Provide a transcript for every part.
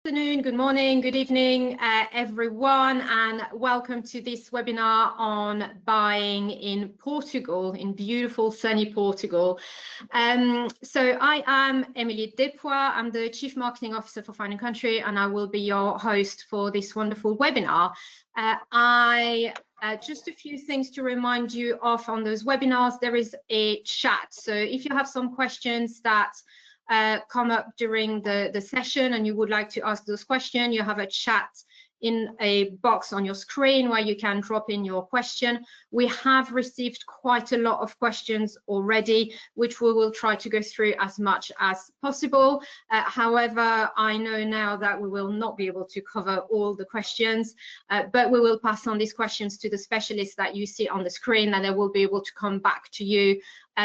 Good afternoon, good morning, good evening, everyone, and welcome to this webinar on buying in Portugal, in beautiful sunny Portugal. So I am Emilie Despois. I'm the Chief Marketing Officer for Fine & Country, and I will be your host for this wonderful webinar. Just a few things to remind you of on those webinars. There is a chat, so if you have some questions that come up during the session and you would like to ask those questions, you have a chat in a box on your screen where you can drop in your question. We have received quite a lot of questions already, which we will try to go through as much as possible. However, I know now that we will not be able to cover all the questions, but we will pass on these questions to the specialists that you see on the screen, and they will be able to come back to you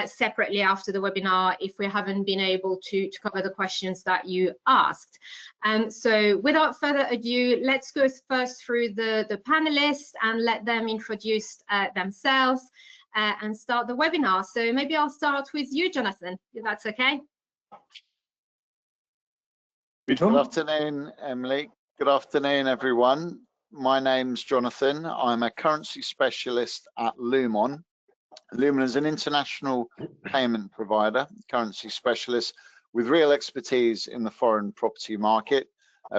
separately after the webinar if we haven't been able to cover the questions that you asked. So without further ado, let's go first through the panelists and let them introduce themselves and start the webinar. So maybe I'll start with you, Jonathan, if that's okay. Good afternoon, Emily. Good afternoon, everyone. My name's Jonathan. I'm a currency specialist at Lumon. Lumon is an international payment provider, currency specialist with real expertise in the foreign property market.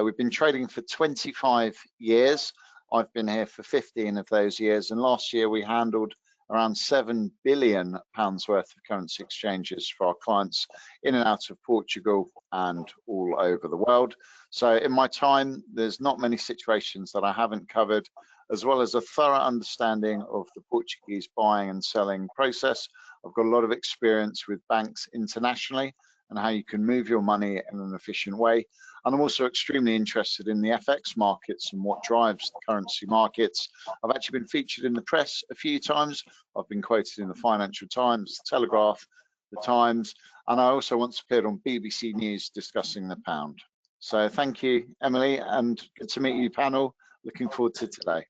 We've been trading for 25 years. I've been here for 15 of those years, and last year we handled around £7 billion worth of currency exchanges for our clients in and out of Portugal and all over the world. So in my time, there's not many situations that I haven't covered, as well as a thorough understanding of the Portuguese buying and selling process. I've got a lot of experience with banks internationally and how you can move your money in an efficient way. And I'm also extremely interested in the FX markets and what drives the currency markets. I've actually been featured in the press a few times. I've been quoted in the Financial Times, the Telegraph, the Times, and I also once appeared on BBC News discussing the pound. So thank you, Emily, and good to meet you, panel. Looking forward to today.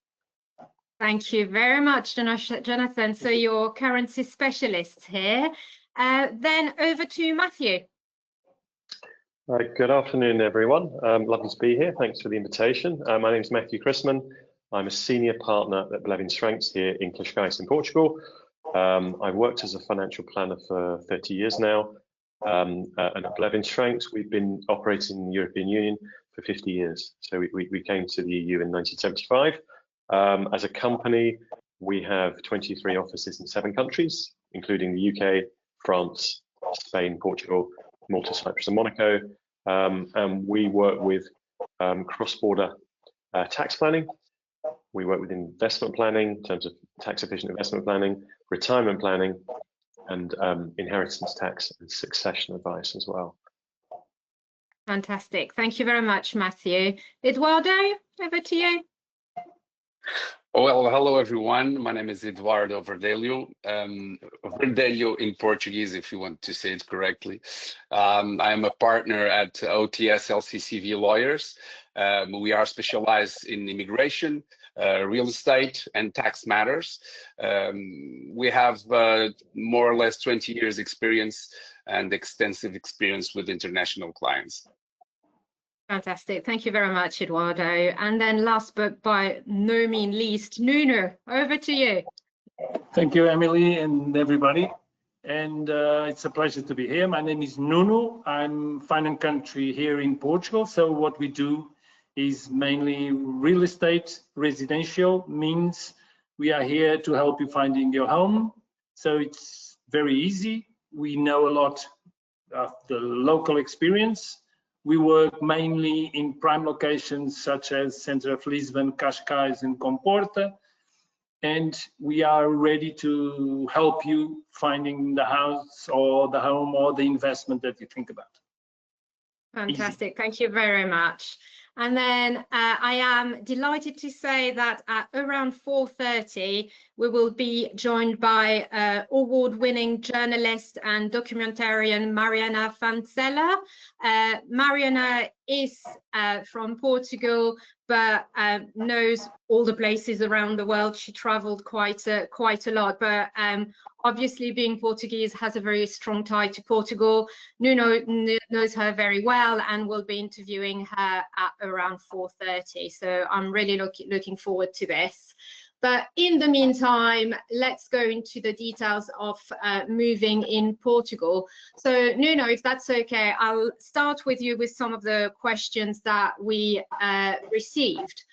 Thank you very much, Jonathan. So you're currency specialists here. Then over to Matthew. Good afternoon, everyone. Lovely to be here. Thanks for the invitation. My name is Matthew Chrisman. I'm a senior partner at Blevins Franks here in Cascais in Portugal. I've worked as a financial planner for 30 years now. And at Blevins Franks, we've been operating in the European Union for 50 years. So we came to the EU in 1975. As a company, we have 23 offices in 7 countries, including the UK, France, Spain, Portugal, Malta, Cyprus, and Monaco. And we work with cross-border tax planning. We work with investment planning in terms of tax-efficient investment planning, retirement planning, and inheritance tax and succession advice as well. Fantastic. Thank you very much, Matthew. Eduardo, over to you. Well, hello everyone. My name is Eduardo Verdelho. Verdelho in Portuguese, if you want to say it correctly. I am a partner at OTS LCCV Lawyers. We are specialized in immigration, real estate, and tax matters. We have more or less 20 years experience and extensive experience with international clients. Fantastic. Thank you very much, Eduardo. And then last but by no means least, Nuno, over to you. Thank you, Emily, and everybody. And it's a pleasure to be here. My name is Nuno. I'm Fine & Country here in Portugal. So what we do is mainly real estate, residential, means we are here to help you finding your home. So it's very easy. We know a lot of the local experience. We work mainly in prime locations such as center of Lisbon, Cascais, and Comporta, and we are ready to help you finding the house or the home or the investment that you think about. Fantastic. Easy. Thank you very much. And then I am delighted to say that at around 4:30, we will be joined by award-winning journalist and documentarian Mariana Van Zeller. Mariana is from Portugal, but knows all the places around the world. She traveled quite a lot, but obviously being Portuguese has a very strong tie to Portugal. Nuno knows her very well and will be interviewing her at around 4:30. So I'm really looking forward to this. But in the meantime, let's go into the details of moving in Portugal. So Nuno, if that's okay, I'll start with you with some of the questions that we received.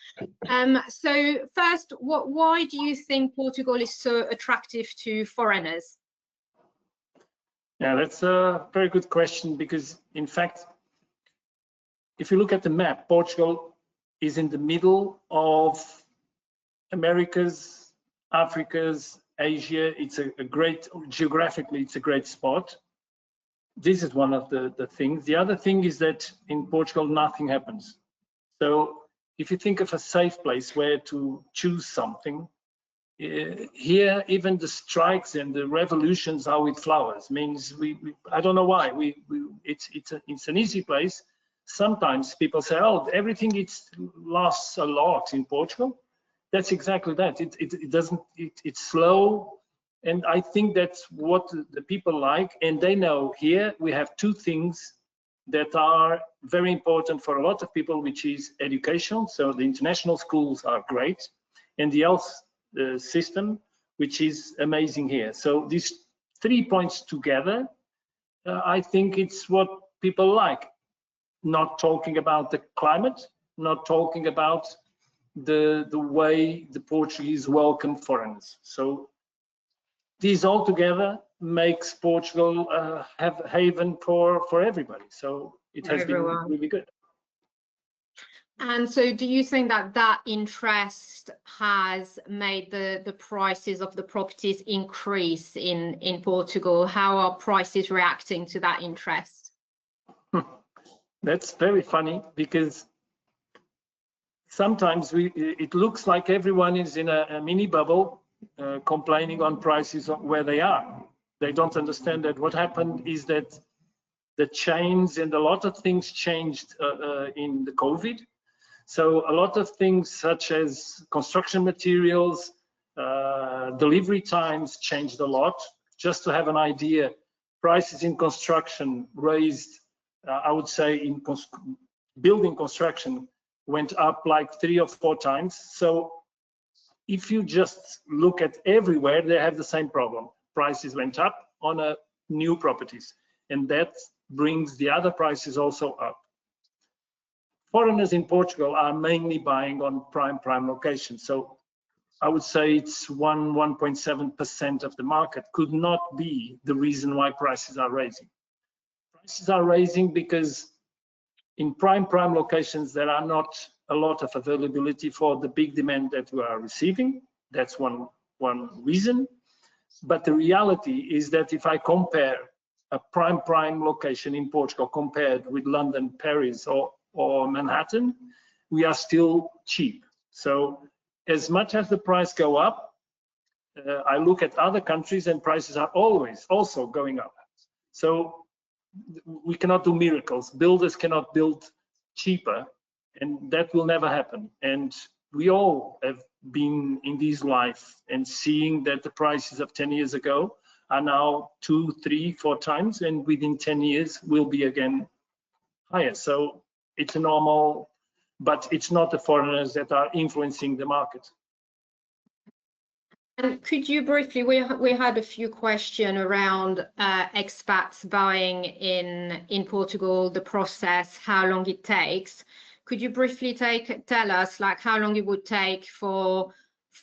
So first, why do you think Portugal is so attractive to foreigners? Yeah, that's a very good question, because in fact, if you look at the map, Portugal is in the middle of Americas, Africa's, Asia. It's a great, geographically, it's a great spot. This is one of the things. The other thing is that in Portugal, nothing happens. So if you think of a safe place where to choose something, here, even the strikes and the revolutions are with flowers. Means I don't know why, it's an easy place. Sometimes people say, oh, everything lasts a lot in Portugal. That's exactly that. It's slow, and I think that's what the people like. And they know here we have two things that are very important for a lot of people, which is education. So the international schools are great, and the health system, which is amazing here. So these 3 points together, I think it's what people like. Not talking about the climate, not talking about the way the Portuguese welcome foreigners. So these all together makes Portugal have a haven for everybody. So it has been really good. And so do you think that interest has made the prices of the properties increase in Portugal? How are prices reacting to that interest? That's very funny, because sometimes it looks like everyone is in a mini bubble complaining on prices where they are. They don't understand that what happened is that the chains and a lot of things changed in the COVID. So a lot of things such as construction materials, delivery times changed a lot. Just to have an idea, prices in construction raised, I would say in building construction went up like 3 or 4 times. So if you just look at everywhere, they have the same problem. Prices went up on new properties, and that brings the other prices also up. Foreigners in Portugal are mainly buying on prime locations. So I would say it's 1.7% of the market. Could not be the reason why prices are raising. Prices are raising because in prime locations, there are not a lot of availability for the big demand that we are receiving. That's one reason. But the reality is that if I compare a prime location in Portugal compared with London, Paris, or Manhattan, we are still cheap. So as much as the price go up, I look at other countries and prices are always also going up. So we cannot do miracles. Builders cannot build cheaper, and that will never happen. And we all have been in this life and seeing that the prices of 10 years ago are now 2, 3, 4 times, and within 10 years will be again higher. So it's a normal, but it's not the foreigners that are influencing the market. And could you briefly, we had a few questions around expats buying in Portugal, the process, how long it takes. Could you briefly tell us like how long it would take for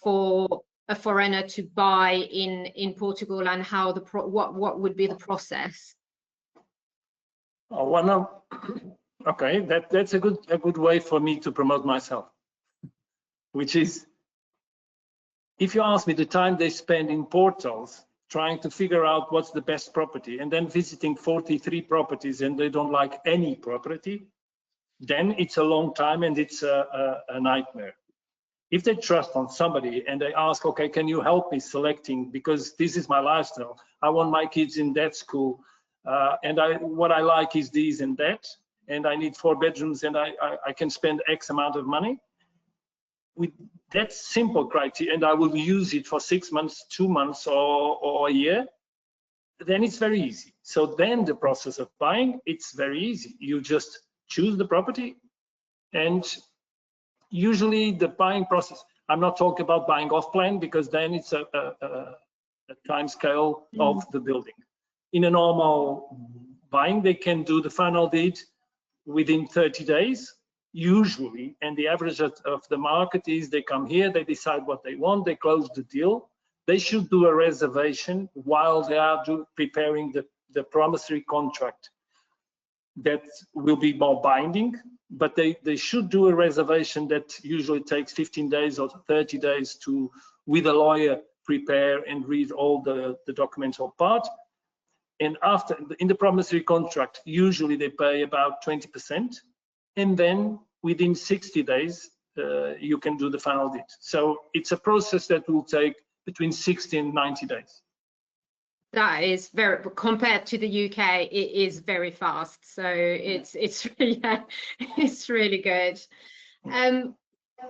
a foreigner to buy in Portugal, and how what would be the process? Okay, that's a good way for me to promote myself, which is, if you ask me the time they spend in portals trying to figure out what's the best property, and then visiting 43 properties and they don't like any property, then it's a long time and it's a nightmare. If they trust on somebody and they ask, okay, can you help me selecting, because this is my lifestyle, I want my kids in that school, and what I like is this and that, and I need 4 bedrooms, and I can spend X amount of money. With that simple criteria, and I will use it for 6 months, 2 months, or a year, then it's very easy. So then the process of buying, it's very easy. You just choose the property, and usually the buying process, I'm not talking about buying off plan, because then it's a time scale of the building. In a normal buying, they can do the final deed within 30 days, usually, and the average of the market is they come here, they decide what they want, they close the deal. They should do a reservation while they are preparing the promissory contract. That will be more binding, but they should do a reservation that usually takes 15 days or 30 days to, with a lawyer, prepare and read all the documental part. And after, in the promissory contract, usually they pay about 20%, and then within 60 days, you can do the final deed. So it's a process that will take between 60 and 90 days. That is very, compared to the UK, it is very fast. So it's really, it's really good.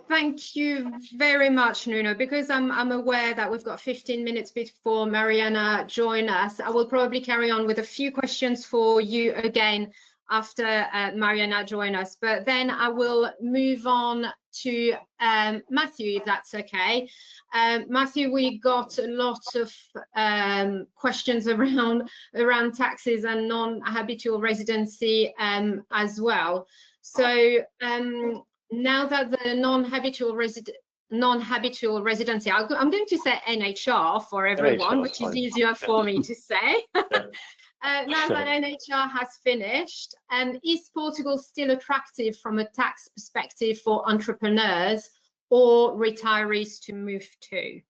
Thank you very much, Nuno. Because I'm aware that we've got 15 minutes before Mariana joins us, I will probably carry on with a few questions for you again after Mariana joins us. But then I will move on to Matthew, if that's okay. Matthew, we got a lot of questions around taxes and non-habitual residency as well. So now that the non-habitual residency, I'm going to say NHR for everyone, NHR, which is easier for me to say. Now that NHR has finished, is Portugal still attractive from a tax perspective for entrepreneurs or retirees to move to?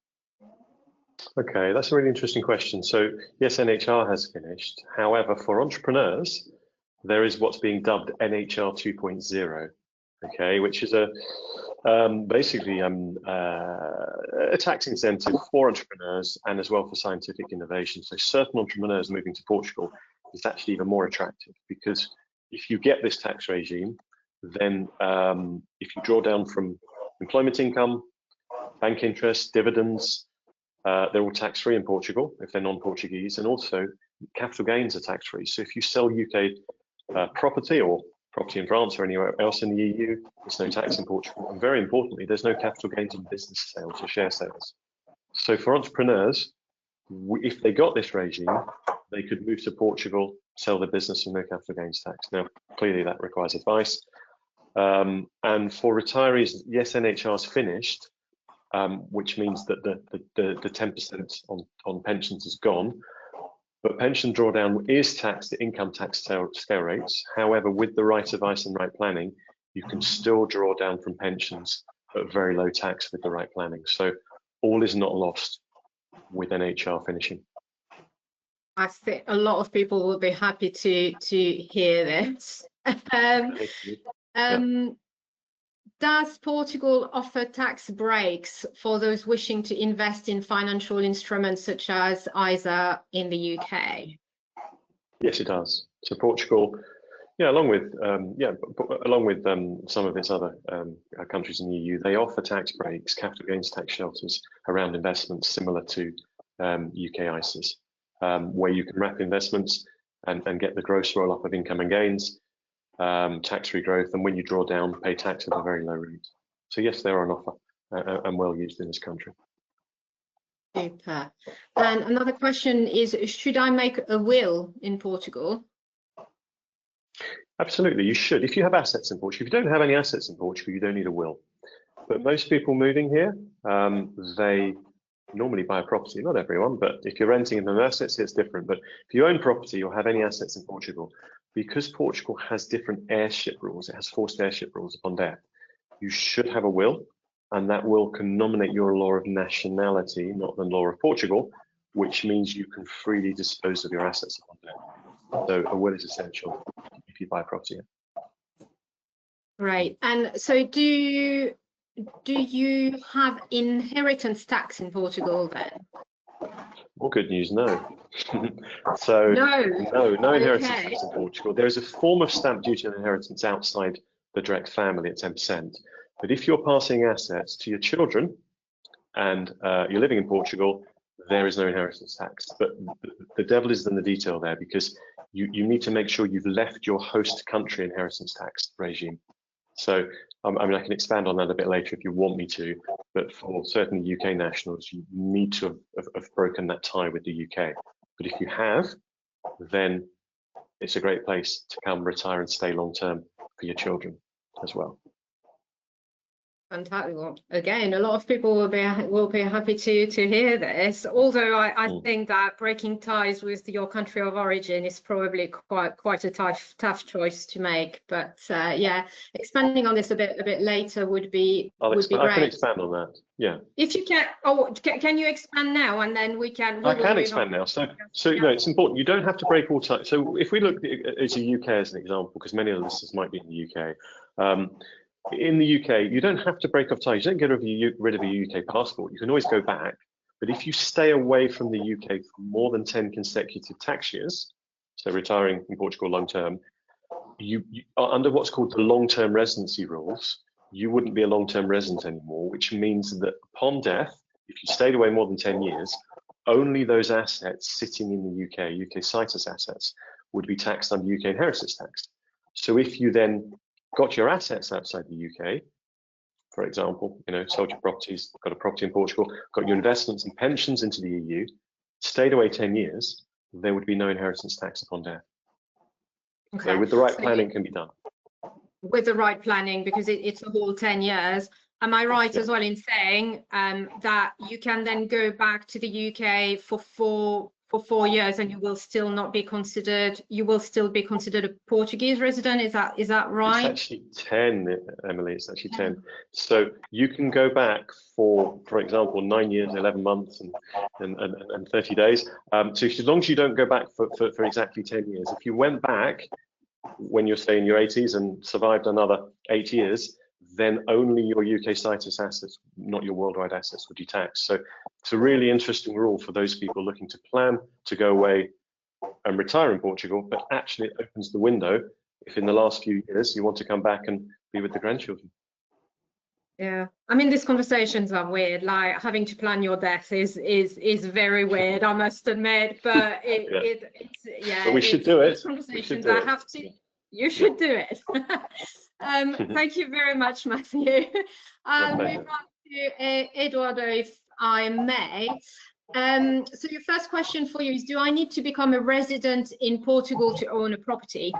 Okay, that's a really interesting question. So yes, NHR has finished. However, for entrepreneurs, there is what's being dubbed NHR 2.0, okay, which is basically a tax incentive for entrepreneurs and as well for scientific innovation. So certain entrepreneurs moving to Portugal is actually even more attractive, because if you get this tax regime, then if you draw down from employment income, bank interest, dividends, they're all tax-free in Portugal if they're non-Portuguese, and also capital gains are tax-free. So if you sell UK property or property in France or anywhere else in the EU, there's no tax in Portugal. And very importantly, there's no capital gains on business sales or share sales. So for entrepreneurs, if they got this regime, they could move to Portugal, sell their business and no capital gains tax. Now, clearly that requires advice. And for retirees, yes, NHR's finished, which means that the 10% on pensions is gone. But pension drawdown is taxed at income tax scale rates. However, with the right advice and right planning, you can still draw down from pensions at very low tax with the right planning. So all is not lost with NHR finishing. I think a lot of people will be happy to hear this. Does Portugal offer tax breaks for those wishing to invest in financial instruments such as ISA in the UK? Yes, it does. So Portugal, along with some of its other countries in the EU, they offer tax breaks, capital gains tax shelters around investments similar to UK ISAs, where you can wrap investments and get the gross roll up of income and gains. Tax-free growth, and when you draw down, pay tax at a very low rate. So yes, they are on offer and well used in this country. Super. And another question is, should I make a will in Portugal? Absolutely, you should. If you have assets in Portugal, if you don't have any assets in Portugal, you don't need a will. But most people moving here, they normally buy a property, not everyone, but if you're renting in the assets, it's different. But if you own property or have any assets in Portugal, because Portugal has different heirship rules, it has forced heirship rules upon death, you should have a will, and that will can nominate your law of nationality, not the law of Portugal, which means you can freely dispose of your assets upon death. So a will is essential if you buy property. Right, and so do do you have inheritance tax in Portugal then? Well, good news, no. So no inheritance tax in Portugal. There is a form of stamp duty on inheritance outside the direct family at 10%. But if you're passing assets to your children and you're living in Portugal, there is no inheritance tax. But the devil is in the detail there, because you need to make sure you've left your host country inheritance tax regime. So I mean, I can expand on that a bit later if you want me to, but for certainly UK nationals, you need to have broken that tie with the UK. But if you have, then it's a great place to come retire and stay long term for your children as well. Fantastic. Well, again, a lot of people will be happy to hear this. Although I think that breaking ties with your country of origin is probably quite a tough choice to make. But yeah, expanding on this a bit later would be great. I can expand on that. Yeah. If you can, can you expand now, and then we can. I can expand now. So you know, it's important. You don't have to break all ties. So if we look at the UK as an example, because many of the listeners might be in the UK. In the UK, you don't have to break off ties. You don't get rid of your UK passport. You can always go back. But if you stay away from the UK for more than 10 consecutive tax years, so retiring in Portugal long term, you are under what's called the long-term residency rules. You wouldn't be a long-term resident anymore, which means that upon death, if you stayed away more than 10 years, only those assets sitting in the UK citus assets, would be taxed under UK inheritance tax. So if you then got your assets outside the UK, for example, you know, sold your properties, got a property in Portugal, got your investments and pensions into the EU, stayed away 10 years, there would be no inheritance tax upon death. Okay. So with the right planning, can be done. With the right planning, because it's a whole 10 years. Am I right as well in saying that you can then go back to the UK for four years and you will still not be considered, you will still be considered a Portuguese resident? Is that right? It's actually 10, Emily, it's actually 10. So you can go back for example, 9 years, 11 months and 30 days. So as long as you don't go back for exactly 10 years, if you went back when you're say in your 80s and survived another 8 years, then only your UK citus assets, not your worldwide assets, would be taxed. So it's a really interesting rule for those people looking to plan to go away and retire in Portugal, but actually it opens the window if in the last few years you want to come back and be with the grandchildren. Yeah, I mean, these conversations are weird. Like having to plan your death is very weird, I must admit. But But we should do it. Conversations I have to. You should do it. Thank you very much, Matthew. I'll move on to Eduardo, if I may. So your first question for you is, do I need to become a resident in Portugal to own a property?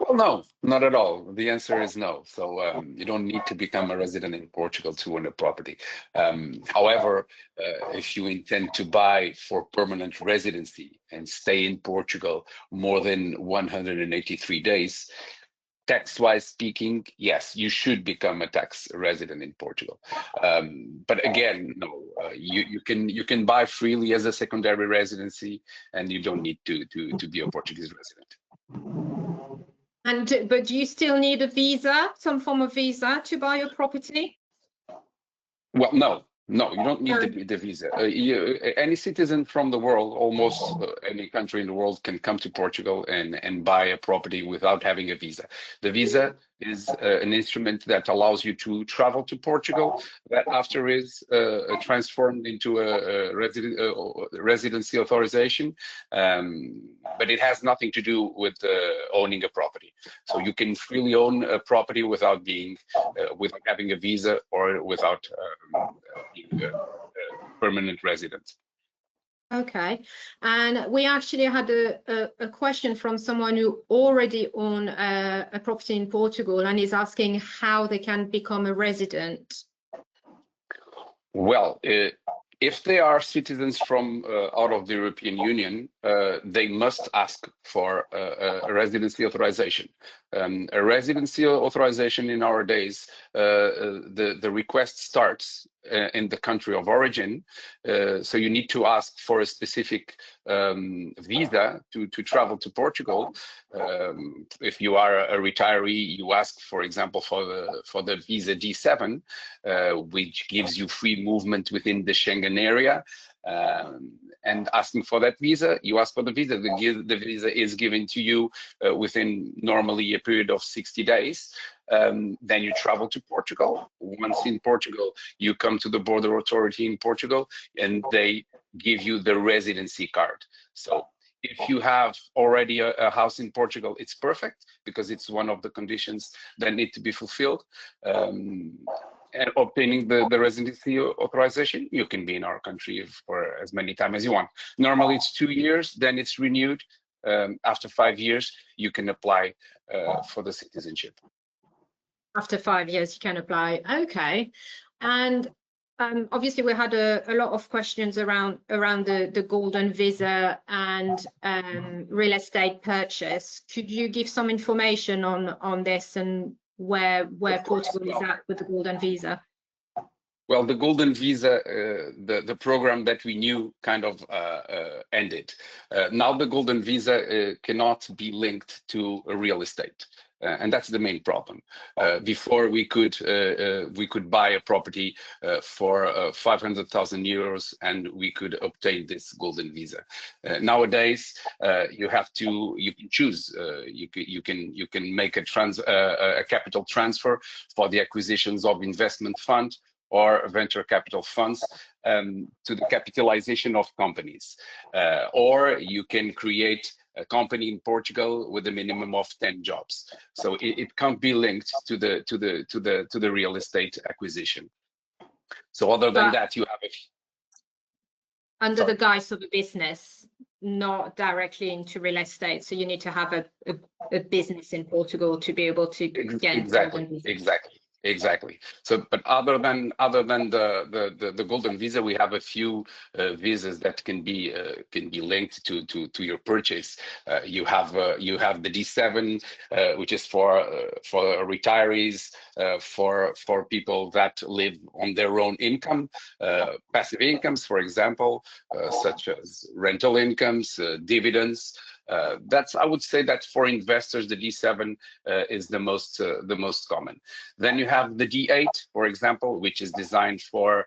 Well, no, not at all. The answer is no. So you don't need to become a resident in Portugal to own a property. However, if you intend to buy for permanent residency and stay in Portugal more than 183 days, tax-wise speaking, yes, you should become a tax resident in Portugal. But again, no, you can buy freely as a secondary residency, and you don't need to be a Portuguese resident. But do you still need a visa, some form of visa, to buy your property? Well, no, you don't need the visa. Any citizen from the world, almost any country in the world, can come to Portugal and buy a property without having a visa. The visa is an instrument that allows you to travel to Portugal, that after is transformed into a residency authorization, but it has nothing to do with owning a property. So you can freely own a property without without having a visa or without being a permanent resident. Okay, and we actually had a question from someone who already owns a property in Portugal and is asking how they can become a resident. Well, if they are citizens from out of the European Union, they must ask for a residency authorization. A residency authorization in our days, the request starts in the country of origin, so you need to ask for a specific visa to travel to Portugal. If you are a retiree, you ask, for example, for the visa D7, which gives you free movement within the Schengen area. And asking for that visa, you ask for the visa. The visa is given to you within normally a period of 60 days. Then you travel to Portugal. Once in Portugal, you come to the border authority in Portugal, and they give you the residency card. So if you have already a house in Portugal, it's perfect, because it's one of the conditions that need to be fulfilled. And obtaining the residency authorization, you can be in our country for as many times as you want. Normally it's 2 years, then it's renewed. After 5 years, you can apply for the citizenship. After 5 years, you can apply. Okay. And obviously, we had a lot of questions around the golden visa and real estate purchase. Could you give some information on this and where Portugal is at with the golden visa? Well, the golden visa, the program that we knew kind of ended. Now the golden visa cannot be linked to a real estate. And that's the main problem. Before we could buy a property for 500,000 euros, and we could obtain this golden visa. Nowadays, you can choose. You can make a capital transfer for the acquisitions of investment fund or venture capital funds to the capitalization of companies, or you can create a company in Portugal with a minimum of 10 jobs. So it can't be linked to the real estate acquisition. So other than that, you have under the guise of a business, not directly into real estate. So you need to have a business in Portugal to be able to get Exactly. So, but other than the golden visa, we have a few visas that can be linked to your purchase. You have the D7, which is for retirees, for people that live on their own income, passive incomes, for example, such as rental incomes, dividends. I would say that for investors, the D7 is the most common. Then you have the D8, for example, which is designed for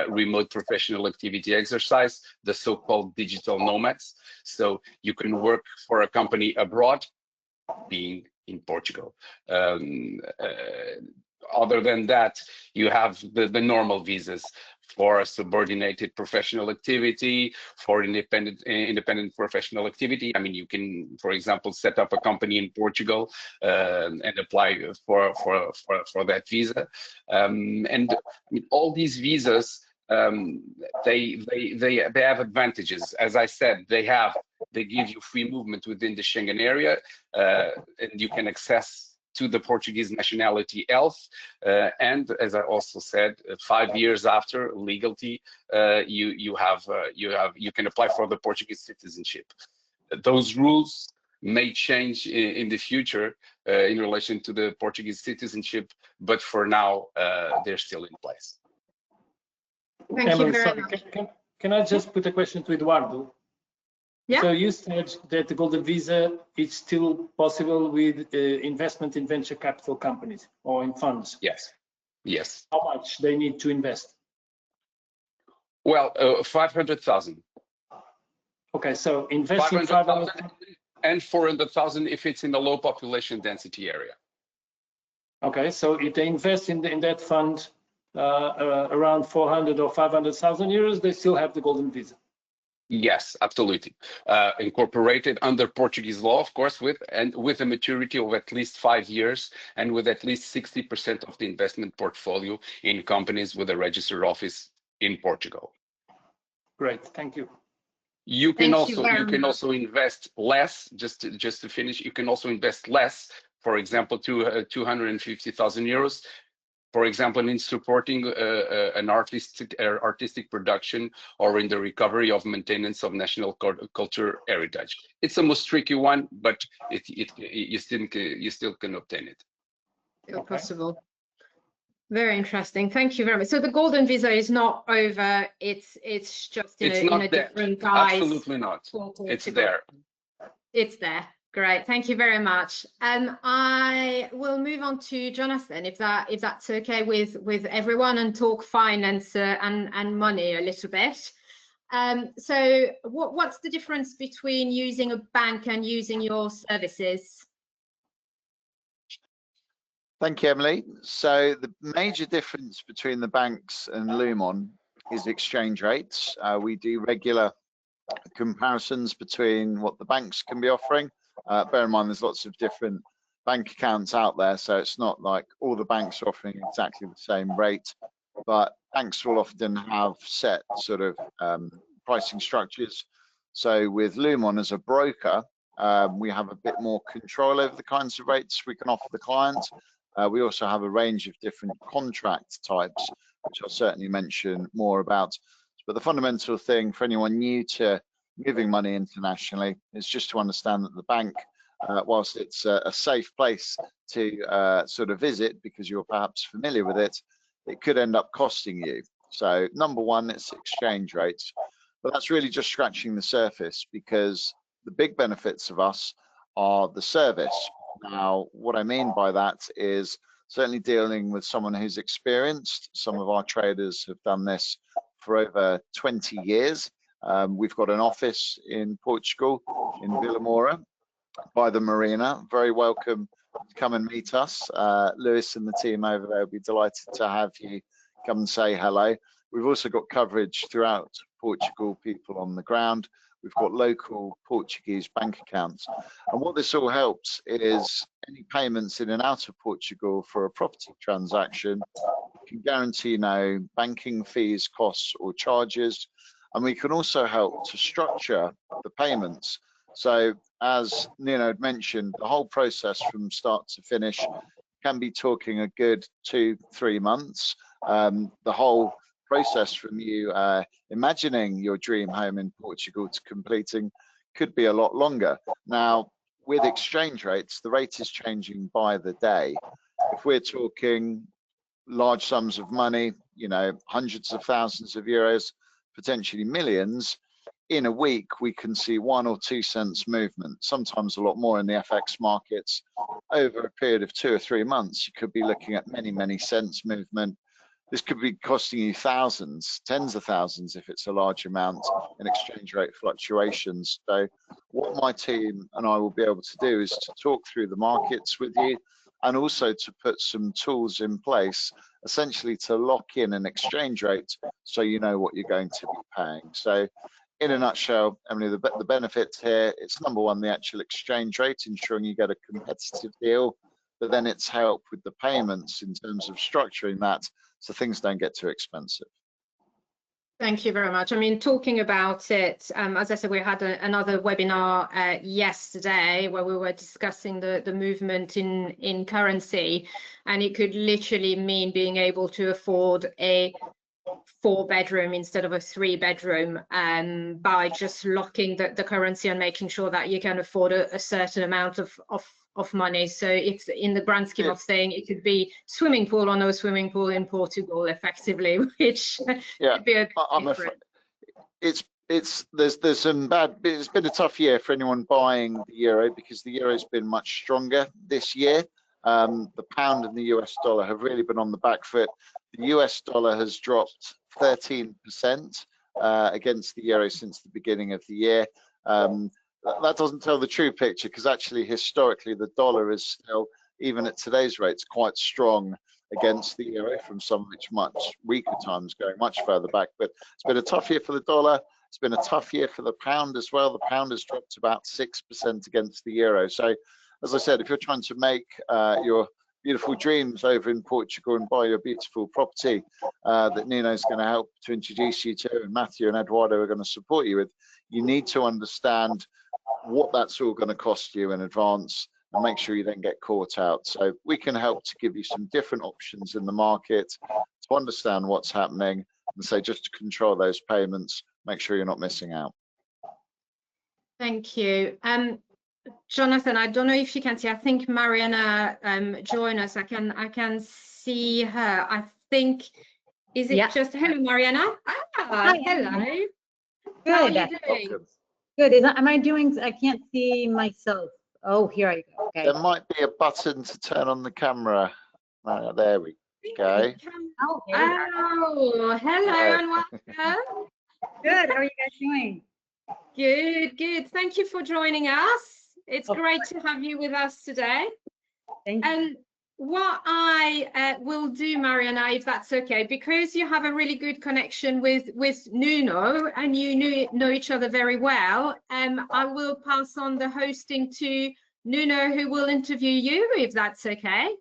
remote professional activity exercise, the so-called digital nomads. So you can work for a company abroad, being in Portugal. Other than that, you have the normal visas for subordinated professional activity, for independent professional activity. I mean, you can, for example, set up a company in Portugal and apply for that visa. And I mean, all these visas, they have advantages. As I said, they give you free movement within the Schengen area, and you can access to the Portuguese nationality health, and as I also said, 5 years after legality, you can apply for the Portuguese citizenship. Those rules may change in the future in relation to the Portuguese citizenship, but for now they're still in place. Thank you very much. Can I just put a question to Eduardo? Yeah. So you said that the golden visa is still possible with investment in venture capital companies or in funds. Yes. Yes. How much they need to invest? Well, 500,000. Okay, so investing 500,000 and 400,000 if it's in a low population density area. Okay, so if they invest in that fund around 400 or 500,000 euros, they still have the golden visa. Yes, absolutely. Incorporated under Portuguese law, of course, with a maturity of at least 5 years and with at least 60% of the investment portfolio in companies with a registered office in Portugal. Great, thank you. You can also invest less. Just to finish, you can also invest less. For example, 250,000 euros. For example, in supporting an artistic production or in the recovery of maintenance of national culture heritage. It's the most tricky one, but you still can obtain it. Still possible. Very interesting. Thank you very much. So the golden visa is not over. It's just in a different guise. Absolutely not. It's there. It's there. Great. Thank you very much. I will move on to Jonathan, if that's okay with everyone, and talk finance and money a little bit. So what's the difference between using a bank and using your services? Thank you, Emily. So the major difference between the banks and Lumon is exchange rates. We do regular comparisons between what the banks can be offering. Bear in mind, there's lots of different bank accounts out there, so it's not like all the banks are offering exactly the same rate, but banks will often have set sort of pricing structures. So with Lumon as a broker, we have a bit more control over the kinds of rates we can offer the client. We also have a range of different contract types, which I'll certainly mention more about. But the fundamental thing for anyone new to moving money internationally is just to understand that the bank, whilst it's a safe place to sort of visit because you're perhaps familiar with it, it could end up costing you. So number one, it's exchange rates, but that's really just scratching the surface, because the big benefits of us are the service. Now, what I mean by that is certainly dealing with someone who's experienced. Some of our traders have done this for over 20 years. We've got an office in Portugal, in Vila Moura, by the marina. Very welcome to come and meet us. Lewis and the team over there will be delighted to have you come and say hello. We've also got coverage throughout Portugal, people on the ground. We've got local Portuguese bank accounts. And what this all helps is any payments in and out of Portugal for a property transaction, we can guarantee no banking fees, costs or charges. And we can also help to structure the payments. So as Nuno had mentioned, the whole process from start to finish can be talking a good 2-3 months. The whole process from you imagining your dream home in Portugal to completing could be a lot longer. Now, with exchange rates, the rate is changing by the day. If we're talking large sums of money, you know, hundreds of thousands of euros, potentially millions, in a week we can see 1 or 2 cents movement, sometimes a lot more in the FX markets. Over a period of 2 or 3 months, you could be looking at many cents movement. This could be costing you thousands, tens of thousands if it's a large amount in exchange rate fluctuations. So what my team and I will be able to do is to talk through the markets with you, and also to put some tools in place essentially to lock in an exchange rate so you know what you're going to be paying. So in a nutshell, Emily, the benefits here, it's number one, the actual exchange rate, ensuring you get a competitive deal, but then it's help with the payments in terms of structuring that so things don't get too expensive. Thank you very much. I mean, talking about it, as I said, we had another webinar yesterday where we were discussing the movement in currency, and it could literally mean being able to afford a 4-bedroom instead of a 3-bedroom by just locking the currency and making sure that you can afford a certain amount of money. So it's in the grand scheme of thing, it could be swimming pool or no swimming pool in Portugal effectively, which could be a bit different. There's some bad, it's been a tough year for anyone buying the euro because the euro's been much stronger this year. The pound and the US dollar have really been on the back foot. The US dollar has dropped 13% against the euro since the beginning of the year. That doesn't tell the true picture, because actually historically the dollar is still, even at today's rates, quite strong against the euro from some of its much weaker times going much further back. But it's been a tough year for the dollar. It's been a tough year for the pound as well. The pound has dropped about 6% against the euro. So as I said, if you're trying to make your beautiful dreams over in Portugal and buy your beautiful property that Nuno's going to help to introduce you to, and Matthew and Eduardo are going to support you with, you need to understand what that's all going to cost you in advance and make sure you don't get caught out. So we can help to give you some different options in the market to understand what's happening, and say just to control those payments, make sure you're not missing out. Thank you. Jonathan, I don't know if you can see. I think Mariana joined us. I can see her. I think, is it just hello, Mariana? Hi, hello. Good. How are you doing? Good. Am I doing? I can't see myself. Oh, here I go. Okay. There might be a button to turn on the camera. There we go. Oh, hello and welcome. Good. How are you guys doing? Good, good. Thank you for joining us. It's great to have you with us today. Thank you. And what I will do, Mariana, if that's okay, because you have a really good connection with Nuno and you know each other very well, I will pass on the hosting to Nuno, who will interview you, if that's okay.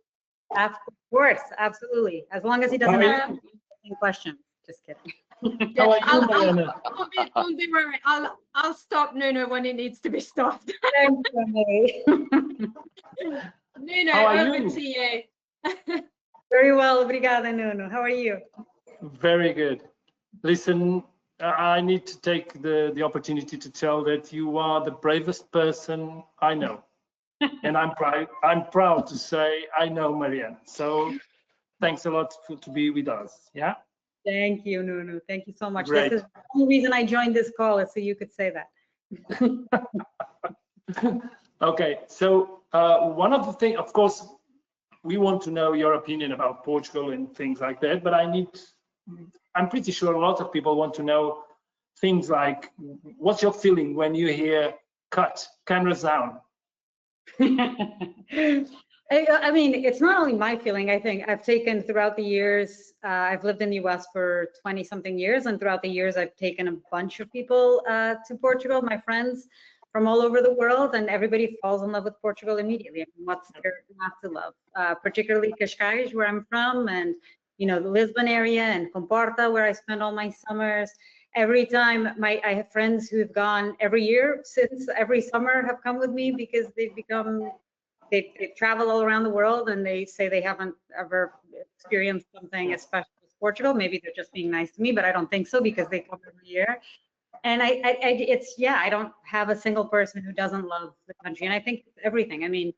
Of course, absolutely. As long as he doesn't ask any questions. Just kidding. How are you, Mariana? Don't be worried. I'll stop Nuno when it needs to be stopped. Thank you, Nuno, How are over you? to you. Very well, obrigada, Nuno. How are you? Very good. Listen, I need to take the opportunity to tell that you are the bravest person I know. And I'm proud to say I know Mariana. So thanks a lot to be with us. Yeah. Thank you, Nuno. Thank you so much. Great. This is the only reason I joined this call is so you could say that. Okay. So one of the things, of course, we want to know your opinion about Portugal and things like that. But I'm pretty sure a lot of people want to know things like, what's your feeling when you hear cut, cameras down? I mean, it's not only my feeling. I think I've taken throughout the years, I've lived in the US for 20 something years, and throughout the years, I've taken a bunch of people to Portugal, my friends from all over the world, and everybody falls in love with Portugal immediately. I mean, what's there not to love? Particularly Cascais, where I'm from, and the Lisbon area, and Comporta, where I spend all my summers. Every time I have friends who've gone every year since every summer have come with me because they travel all around the world and they say they haven't ever experienced something as special as Portugal. Maybe they're just being nice to me, but I don't think so because they come every year. And I don't have a single person who doesn't love the country. And I think it's everything. I mean,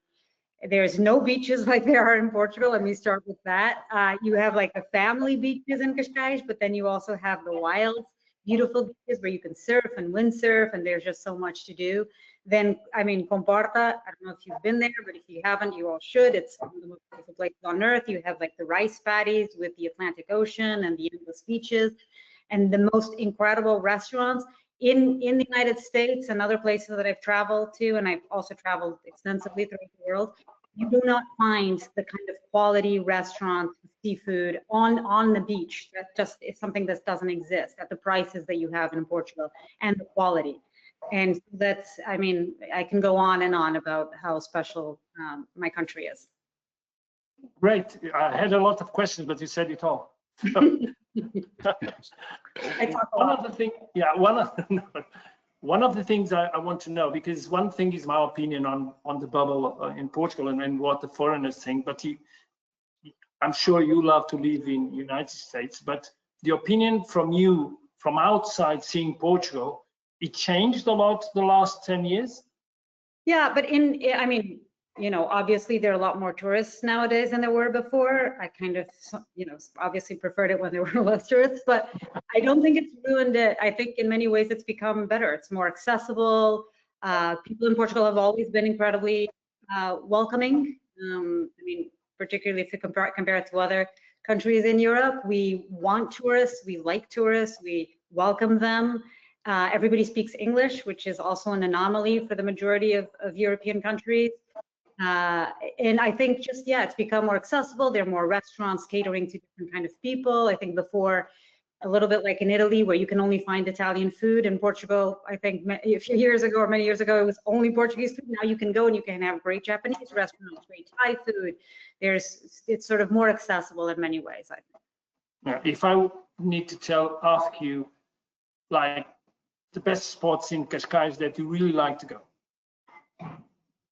there's no beaches like there are in Portugal. Let me start with that. You have like the family beaches in Cascais, but then you also have the wild, beautiful beaches where you can surf and windsurf, and there's just so much to do. Then, I mean, Comporta, I don't know if you've been there, but if you haven't, you all should. It's one of the most beautiful places on earth. You have like the rice paddies with the Atlantic Ocean and the endless beaches, and the most incredible restaurants in the United States and other places that I've traveled to, and I've also traveled extensively throughout the world. You do not find the kind of quality restaurant seafood on the beach. That just is something that doesn't exist at the prices that you have in Portugal and the quality. And that's, I mean, I can go on and on about how special my country is. Great. I had a lot of questions, but you said it all. One of the things I want to know, because one thing is my opinion on the bubble in Portugal and what the foreigners think, but I'm sure you love to live in the United States, but the opinion from you, from outside seeing Portugal, it changed a lot the last 10 years? Yeah, but I mean, obviously there are a lot more tourists nowadays than there were before. I kind of, obviously preferred it when there were less tourists, but I don't think it's ruined it. I think in many ways it's become better. It's more accessible. People in Portugal have always been incredibly welcoming. I mean, particularly if you compare it to other countries in Europe, we want tourists, we like tourists, we welcome them. Everybody speaks English, which is also an anomaly for the majority of European countries. And I think just, it's become more accessible. There are more restaurants catering to different kind of people. I think before, a little bit like in Italy, where you can only find Italian food. In Portugal, I think a few years ago or many years ago, it was only Portuguese food. Now you can go and you can have great Japanese restaurants, great Thai food. It's sort of more accessible in many ways, I think. If I need to ask you, like, the best spots in Cascais that you really like to go?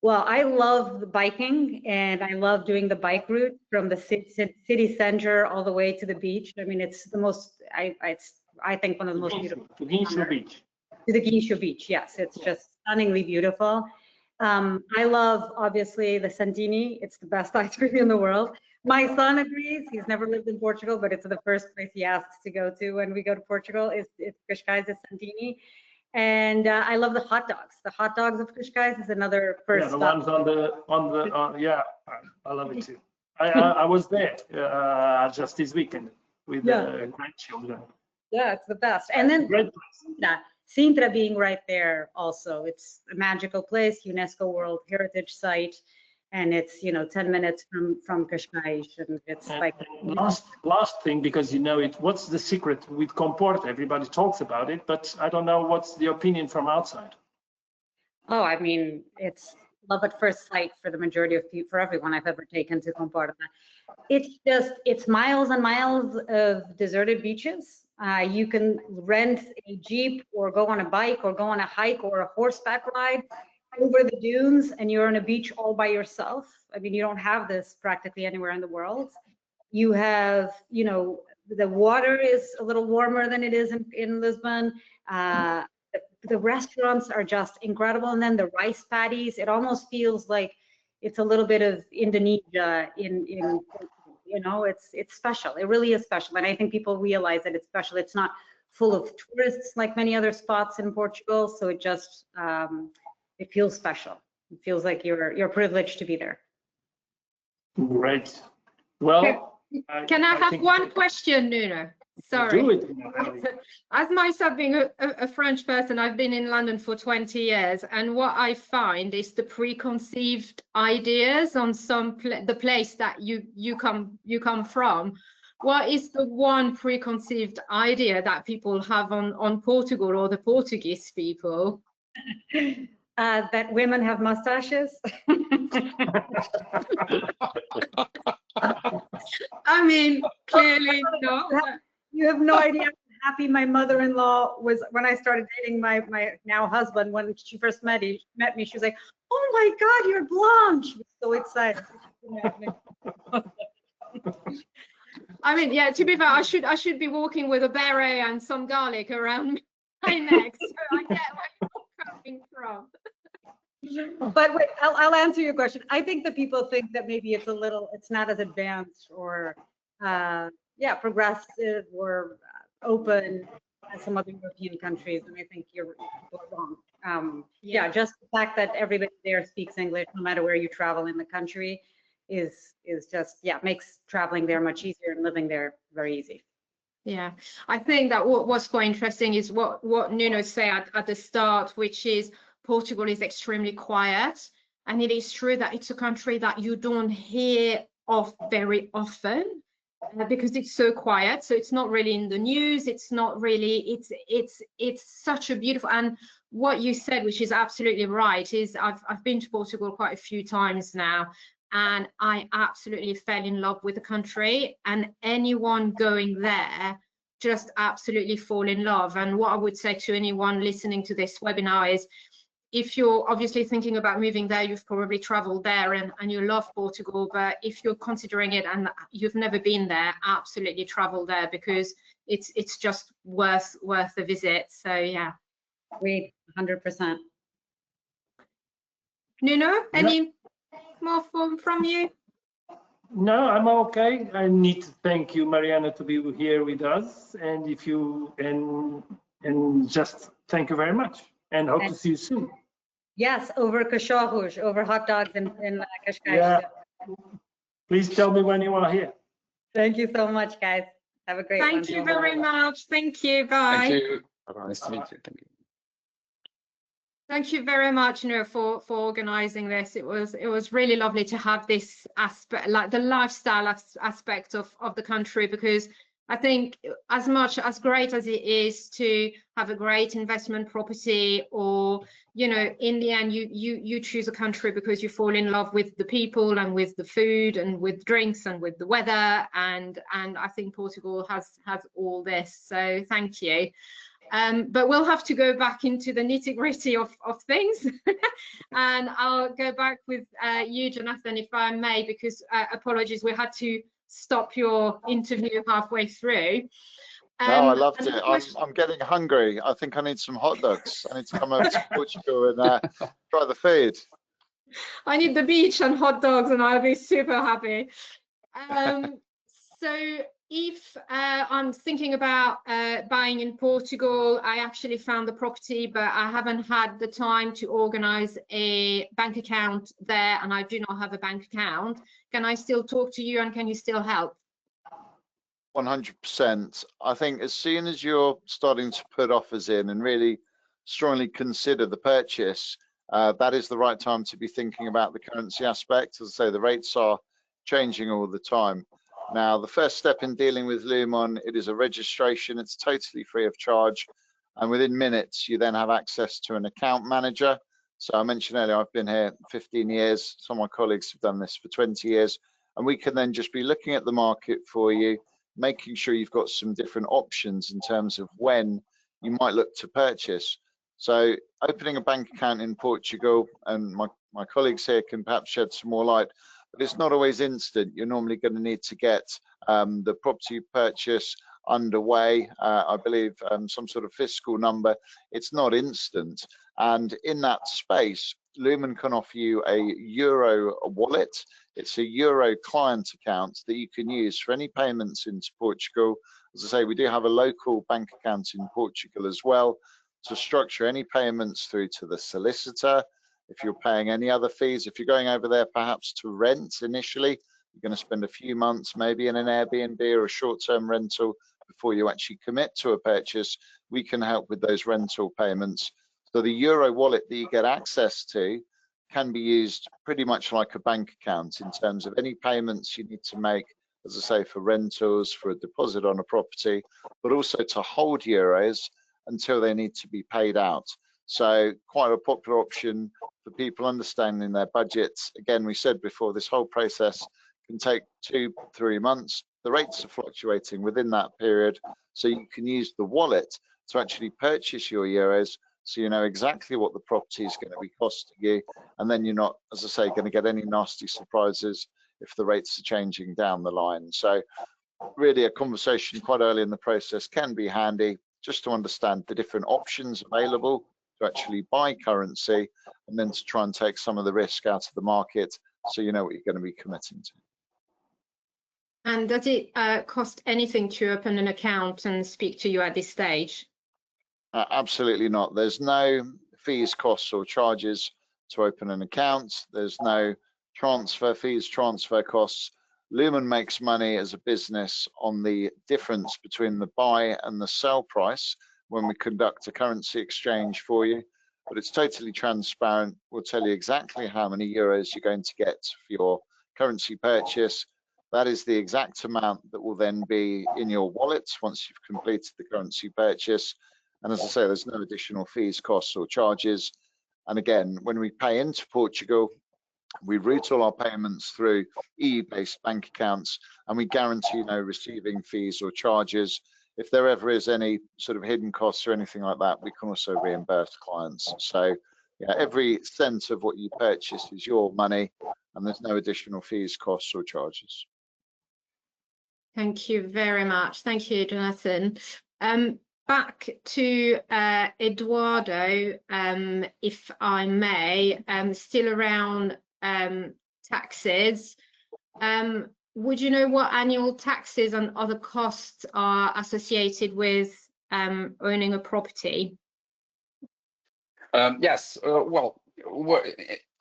Well, I love biking, and I love doing the bike route from the city center all the way to the beach. I mean, it's the most, I think one of the most beautiful. To Guincho Beach. To the Guincho Beach, yes. It's just stunningly beautiful. I love, obviously, the Santini. It's the best ice cream in the world. My son agrees. He's never lived in Portugal, but it's the first place he asks to go to when we go to Portugal. It's Cascais de Santini. And I love the hot dogs. The hot dogs of Cascais is another first the stop. ones yeah, I love it too. I was there just this weekend with the grandchildren. Yeah, it's the best. And then Great place. Sintra being right there also. It's a magical place, UNESCO World Heritage Site, and it's 10 minutes from Cascais, and it's and last thing, because you know it. What's the secret with Comporta? Everybody talks about it, but I don't know what's the opinion from outside. Oh, I mean, it's love at first sight for the majority of people, for everyone I've ever taken to Comporta. It's miles and miles of deserted beaches. You can rent a Jeep or go on a bike or go on a hike or a horseback ride over the dunes, and you're on a beach all by yourself. I mean, you don't have this practically anywhere in the world. You have, the water is a little warmer than it is in Lisbon. The restaurants are just incredible. And then the rice paddies, it almost feels like it's a little bit of Indonesia it's special. It really is special. And I think people realize that it's special. It's not full of tourists like many other spots in Portugal. So it just, it feels special. It feels like you're privileged to be there. Great. Well, can I have one question, Nuno? Sorry. Do it. As myself being a French person, I've been in London for 20 years, and what I find is the preconceived ideas on the place that you come from. What is the one preconceived idea that people have on Portugal or the Portuguese people? That women have mustaches. I mean, clearly not. You have no idea how happy my mother-in-law was when I started dating my now husband. When she first met me, she was like, "Oh my God, you're blonde!" She was so excited. I mean, yeah. To be fair, I should be walking with a beret and some garlic around my neck, so I get where you're coming from. But wait, I'll answer your question. I think that people think that maybe it's not as advanced or progressive or open as some other European countries, and I think you're wrong. Just the fact that everybody there speaks English, no matter where you travel in the country, is just makes traveling there much easier and living there very easy. Yeah, I think that what's quite interesting is what Nuno said at the start, which is Portugal is extremely quiet, and it is true that it's a country that you don't hear of very often. Because it's so quiet, so it's not really in the news. It's not really. It's such a beautiful. And what you said, which is absolutely right, is I've been to Portugal quite a few times now, and I absolutely fell in love with the country. And anyone going there just absolutely fall in love. And what I would say to anyone listening to this webinar is, if you're obviously thinking about moving there, you've probably traveled there and you love Portugal, but if you're considering it and you've never been there, absolutely travel there, because it's just worth a visit. So yeah. Agreed, 100%. Nuno, any more from you? No, I'm okay. I need to thank you, Mariana, to be here with us, and and just thank you very much, and hope to see you soon. Yes, over cachorros, over hot dogs in Cascais. Yeah. Please tell me when you are here. Thank you so much, guys. Have a great one. Thank you very much. Thank you. Bye. Thank you. Nice to meet you. Thank you. Thank you very much, Nuno, for organizing this. It was really lovely to have this aspect, like the lifestyle aspect of the country, because I think as great as it is to have a great investment property, or in the end you choose a country because you fall in love with the people and with the food and with drinks and with the weather, and I think Portugal has all this. So thank you. But we'll have to go back into the nitty-gritty of things. And I'll go back with you, Jonathan, if I may, because apologies, we had to stop your interview halfway through. No, I loved it. I'm getting hungry. I think I need some hot dogs. I need to come over to Portugal and try the food. I need the beach and hot dogs, and I'll be super happy. So if I'm thinking about buying in Portugal, I actually found the property, but I haven't had the time to organize a bank account there, and I do not have a bank account. Can I still talk to you, and can you still help? 100%. I think as soon as you're starting to put offers in and really strongly consider the purchase, that is the right time to be thinking about the currency aspect. As I say, the rates are changing all the time. Now, the first step in dealing with Lumon, it is a registration. It's totally free of charge. And within minutes, you then have access to an account manager. So I mentioned earlier, I've been here 15 years. Some of my colleagues have done this for 20 years. And we can then just be looking at the market for you, making sure you've got some different options in terms of when you might look to purchase. So opening a bank account in Portugal, and my colleagues here can perhaps shed some more light, but it's not always instant. You're normally going to need to get the property purchase underway, I believe some sort of fiscal number. It's not instant. And in that space, Lumon can offer you a Euro wallet. It's a Euro client account that you can use for any payments into Portugal. As I say, we do have a local bank account in Portugal as well to structure any payments through to the solicitor. If you're paying any other fees, if you're going over there perhaps to rent initially, you're going to spend a few months maybe in an Airbnb or a short-term rental before you actually commit to a purchase, we can help with those rental payments. So the Euro wallet that you get access to can be used pretty much like a bank account in terms of any payments you need to make, as I say, for rentals, for a deposit on a property, but also to hold euros until they need to be paid out. So quite a popular option for people understanding their budgets. Again, we said before, this whole process can take 2-3 months. The rates are fluctuating within that period, so you can use the wallet to actually purchase your euros, so you know exactly what the property is going to be costing you, and then you're not, as I say, going to get any nasty surprises if the rates are changing down the line. So really a conversation quite early in the process can be handy, just to understand the different options available to actually buy currency, and then to try and take some of the risk out of the market, so you know what you're going to be committing to. And does it cost anything to open an account and speak to you at this stage? Absolutely not. There's no fees, costs or charges to open an account. There's no transfer fees, transfer costs. Lumon makes money as a business on the difference between the buy and the sell price when we conduct a currency exchange for you, but it's totally transparent. We'll tell you exactly how many euros you're going to get for your currency purchase. That is the exact amount that will then be in your wallet once you've completed the currency purchase. And as I say, there's no additional fees, costs or charges. And again, when we pay into Portugal, we route all our payments through EU-based bank accounts, and we guarantee no receiving fees or charges. If there ever is any sort of hidden costs or anything like that, we can also reimburse clients. So yeah, every cent of what you purchase is your money, and there's no additional fees, costs or charges. Thank you very much. Thank you, Jonathan. Back to Eduardo, if I may, still around taxes. Would you know what annual taxes and other costs are associated with owning a property? Yes, well,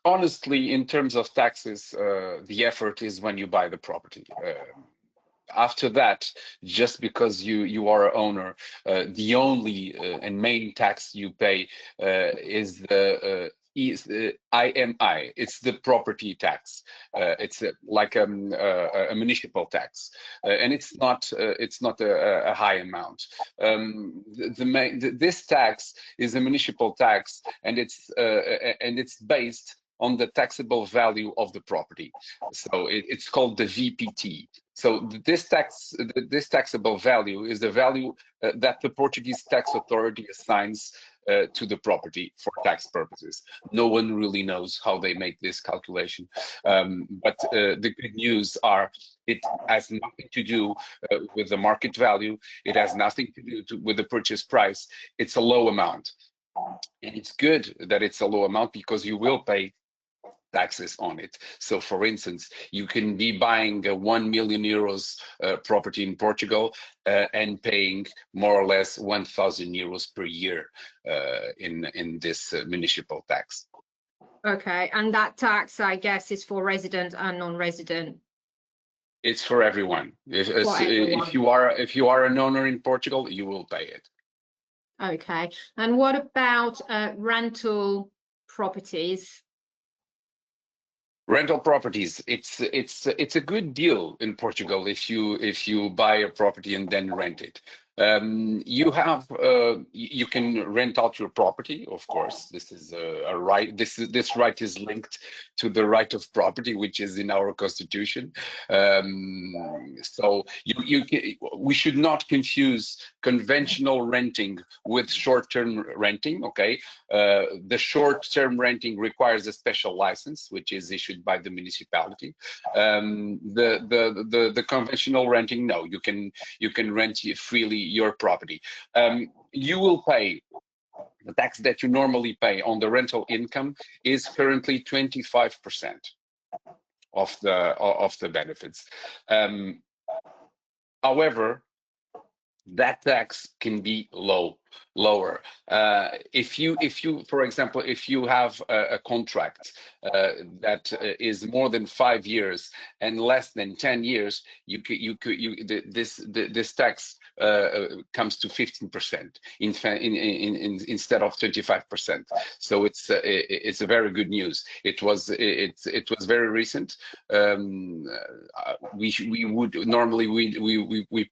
honestly, in terms of taxes, the effort is when you buy the property. After that, just because you are an owner, the only and main tax you pay is the IMI. It's the property tax. It's like a municipal tax, and it's not a high amount. This tax is a municipal tax, and it's based on the taxable value of the property. So it's called the VPT. So this taxable value is the value that the Portuguese tax authority assigns to the property for tax purposes. No one really knows how they make this calculation, but the good news are it has nothing to do with the market value. It has nothing to do with the purchase price. It's a low amount, and it's good that it's a low amount because you will pay taxes on it. So for instance, you can be buying a 1 million euros property in Portugal and paying more or less 1,000 euros per year in this municipal tax. Okay, and that tax, I guess, is for resident and non-resident. It's for everyone. If you are an owner in Portugal, you will pay it. Okay, and what about rental properties? Rental properties, it's a good deal in Portugal if you buy a property and then rent it. You can rent out your property, of course. This is a right. This right is linked to the right of property, which is in our constitution. So we should not confuse conventional renting with short-term renting. Okay, the short-term renting requires a special license, which is issued by the municipality. The conventional renting, no, you can rent freely your property. You will pay the tax that you normally pay on the rental income is currently 25% of the benefits. However, that tax can be lower. If you, for example, if you have a contract that is more than 5 years and less than 10 years, this tax comes to 15% instead of 25%. So it's a very good news. It was very recent. We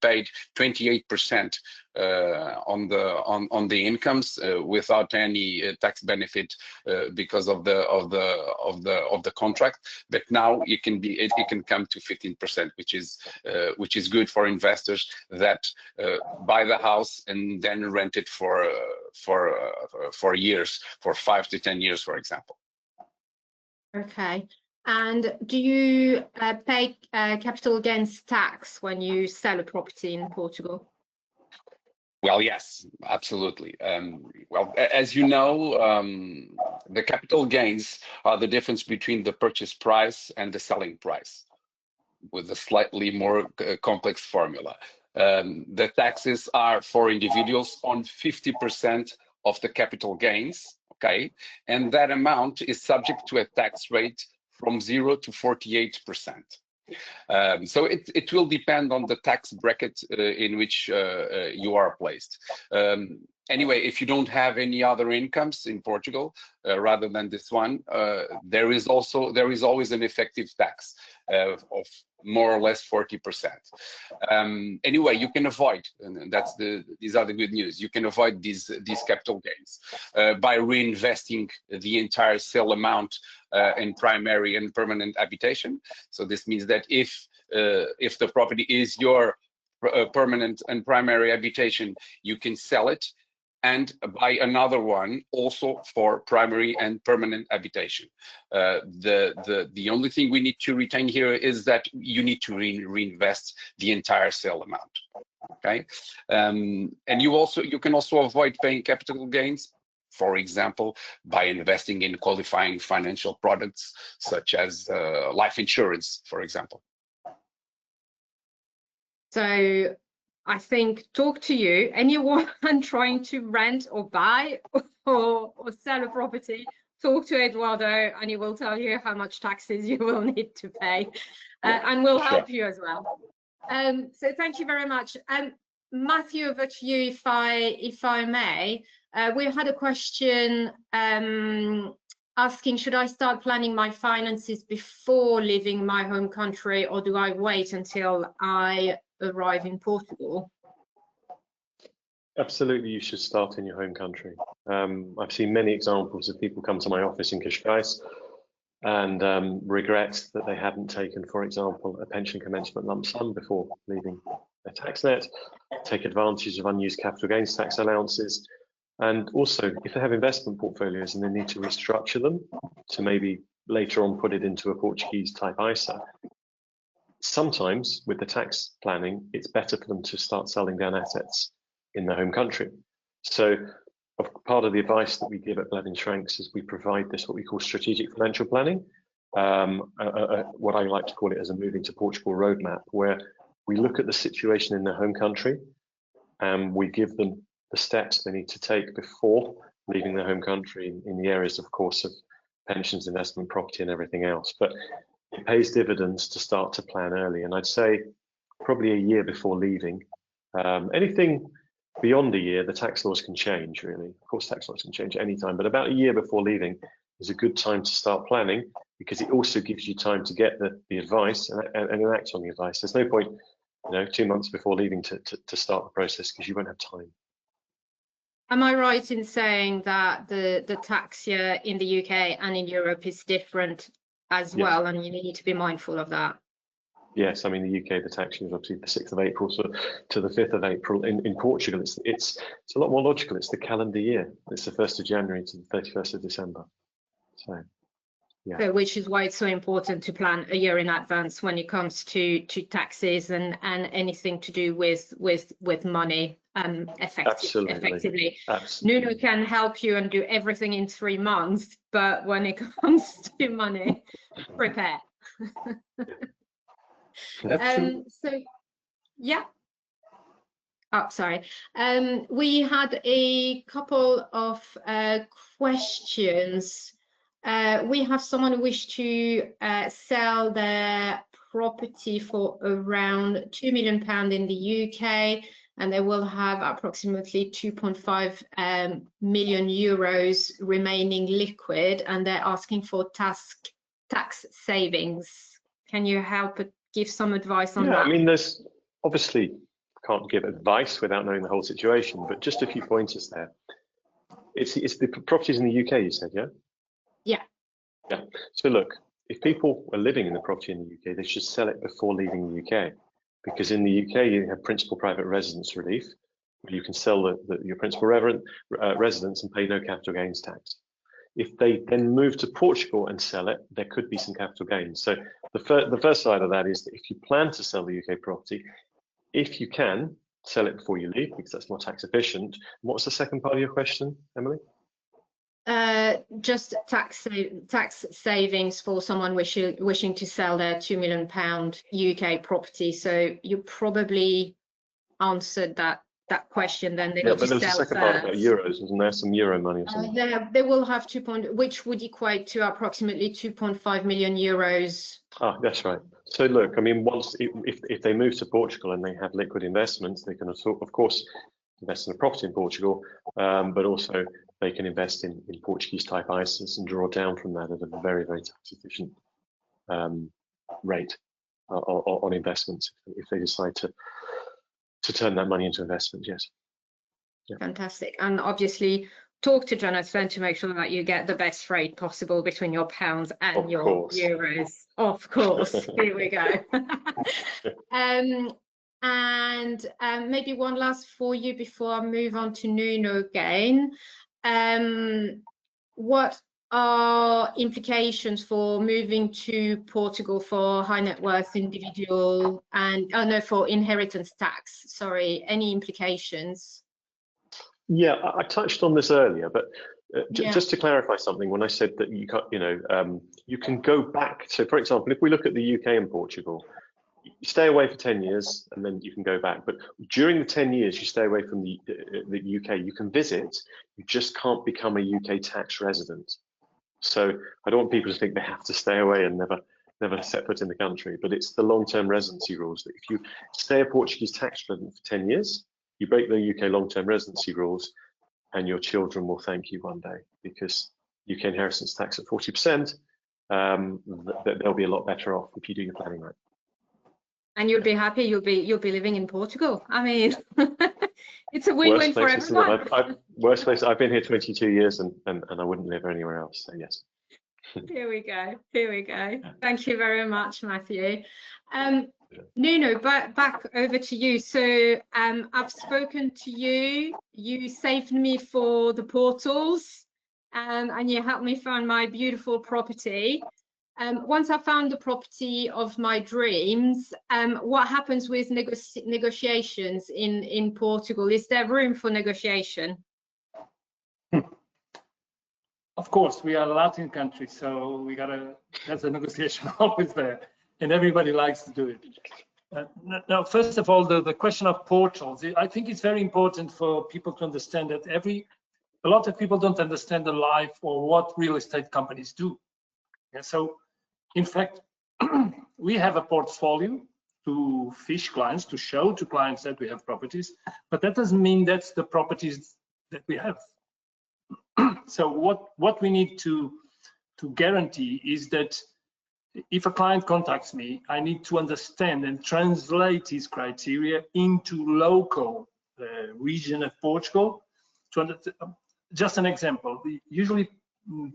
paid 28% on the incomes without any tax benefit because of the contract. But now it can come to 15%, which is good for investors that buy the house and then rent it for years, for 5 to 10 years, for example. Okay. And do you pay capital gains tax when you sell a property in Portugal? Well, yes, absolutely. Well, as you know, the capital gains are the difference between the purchase price and the selling price, with a slightly more complex formula. The taxes are for individuals on 50% of the capital gains, okay? And that amount is subject to a tax rate from 0 to 48%. So it will depend on the tax bracket in which you are placed. Anyway, if you don't have any other incomes in Portugal, rather than this one, there is always an effective tax of more or less 40%. Anyway, you can avoid, and these are the good news. You can avoid these capital gains by reinvesting the entire sale amount in primary and permanent habitation. So this means that if the property is your permanent and primary habitation, you can sell it and buy another one also for primary and permanent habitation. The only thing we need to retain here is that you need to reinvest the entire sale amount. Okay, and you can also avoid paying capital gains, for example, by investing in qualifying financial products such as life insurance, for example. So I think, talk to you, anyone trying to rent or buy or sell a property, talk to Eduardo and he will tell you how much taxes you will need to pay, and will help you as well. So thank you very much. Matthew, over to you, if I may. We had a question asking, should I start planning my finances before leaving my home country, or do I wait until I arrive in Portugal? Absolutely, you should start in your home country. I've seen many examples of people come to my office in Cascais and regret that they hadn't taken, for example, a pension commencement lump sum before leaving their tax net, take advantage of unused capital gains tax allowances, and also if they have investment portfolios and they need to restructure them to maybe later on put it into a Portuguese type ISA. Sometimes with the tax planning, it's better for them to start selling down assets in their home country. So part of the advice that we give at Blevins Franks is we provide this, what we call strategic financial planning, what I like to call it as a moving to Portugal roadmap, where we look at the situation in their home country and we give them the steps they need to take before leaving their home country in the areas, of course, of pensions, investment, property, and everything else. But it pays dividends to start to plan early. And I'd say probably a year before leaving. Anything beyond a year, the tax laws can change, really. Of course, tax laws can change at any time, but about a year before leaving is a good time to start planning, because it also gives you time to get the advice and enact on the advice. There's no point, 2 months before leaving to start the process, because you won't have time. Am I right in saying that the tax year in the UK and in Europe is different as well, and you need to be mindful of that? Yes, I mean, the UK, the tax year is obviously the 6th of April to the 5th of April. In Portugal, it's a lot more logical. It's the calendar year. It's the 1st of January to the 31st of December. So, yeah. So, which is why it's so important to plan a year in advance when it comes to taxes and anything to do with money. Effectively. Absolutely. Nuno can help you and do everything in 3 months, but when it comes to money, prepare. So, yeah. Oh, sorry. We had a couple of questions. We have someone who wished to sell their property for around £2 million in the UK, and they will have approximately 2.5 million euros remaining liquid, and they're asking for tax savings. Can you help give some advice on that? I mean, there's obviously can't give advice without knowing the whole situation, but just a few pointers there. It's the properties in the UK, you said, yeah? Yeah. So look, if people are living in the property in the UK, they should sell it before leaving the UK, because in the UK you have principal private residence relief, where you can sell your principal residence and pay no capital gains tax. If they then move to Portugal and sell it, there could be some capital gains. So the first side of that is that if you plan to sell the UK property, if you can, sell it before you leave, because that's more tax efficient. What's the second part of your question, Emily? Just tax savings for someone wishing to sell their £2 million UK property. So you probably answered that question. Then they need to sell. But there's a second part about euros, wasn't there? Some euro money or something. They will have which would equate to approximately 2.5 million euros. Ah, that's right. So look, I mean, if they move to Portugal and they have liquid investments, they can of course invest in a property in Portugal, but also they can invest in Portuguese type ISAs and draw down from that at a very, very tax efficient rate on investments if they decide to turn that money into investment. Yes. Yeah. Fantastic. And obviously talk to Jonathan to make sure that you get the best rate possible between your pounds and your euros. Of course. Here we go. And maybe one last for you before I move on to Nuno again. What are implications for moving to Portugal for high net worth individual and for inheritance tax? Sorry, any implications? Yeah, I touched on this earlier, but just to clarify something, when I said that you can't, you can go back. So, for example, if we look at the UK and Portugal, you stay away for 10 years and then you can go back. But during the 10 years you stay away from the UK, you can visit. You just can't become a UK tax resident. So I don't want people to think they have to stay away and never set foot in the country. But it's the long-term residency rules that if you stay a Portuguese tax resident for 10 years, you break the UK long-term residency rules, and your children will thank you one day, because UK inheritance tax at 40%, they'll be a lot better off if you do your planning right. And you'll be happy. You'll be living in Portugal. I mean, it's a win-win for everyone. Worst place. I've been here 22 years, and I wouldn't live anywhere else. So yes. Here we go. Thank you very much, Matthew. Nuno, back over to you. So I've spoken to you. You saved me for the portals, and you helped me find my beautiful property. Once I found the property of my dreams, what happens with negotiations in Portugal? Is there room for negotiation? of course, we are a Latin country, so we gotta, that's a negotiation always there, and everybody likes to do it. Now, first of all, the question of portals, I think it's very important for people to understand that a lot of people don't understand the life or what real estate companies do. Yeah, so, in fact, we have a portfolio to fish clients, to show to clients that we have properties, but that doesn't mean that's the properties that we have. So what we need to guarantee is that if a client contacts me, I need to understand and translate his criteria into local region of Portugal. Just an example, usually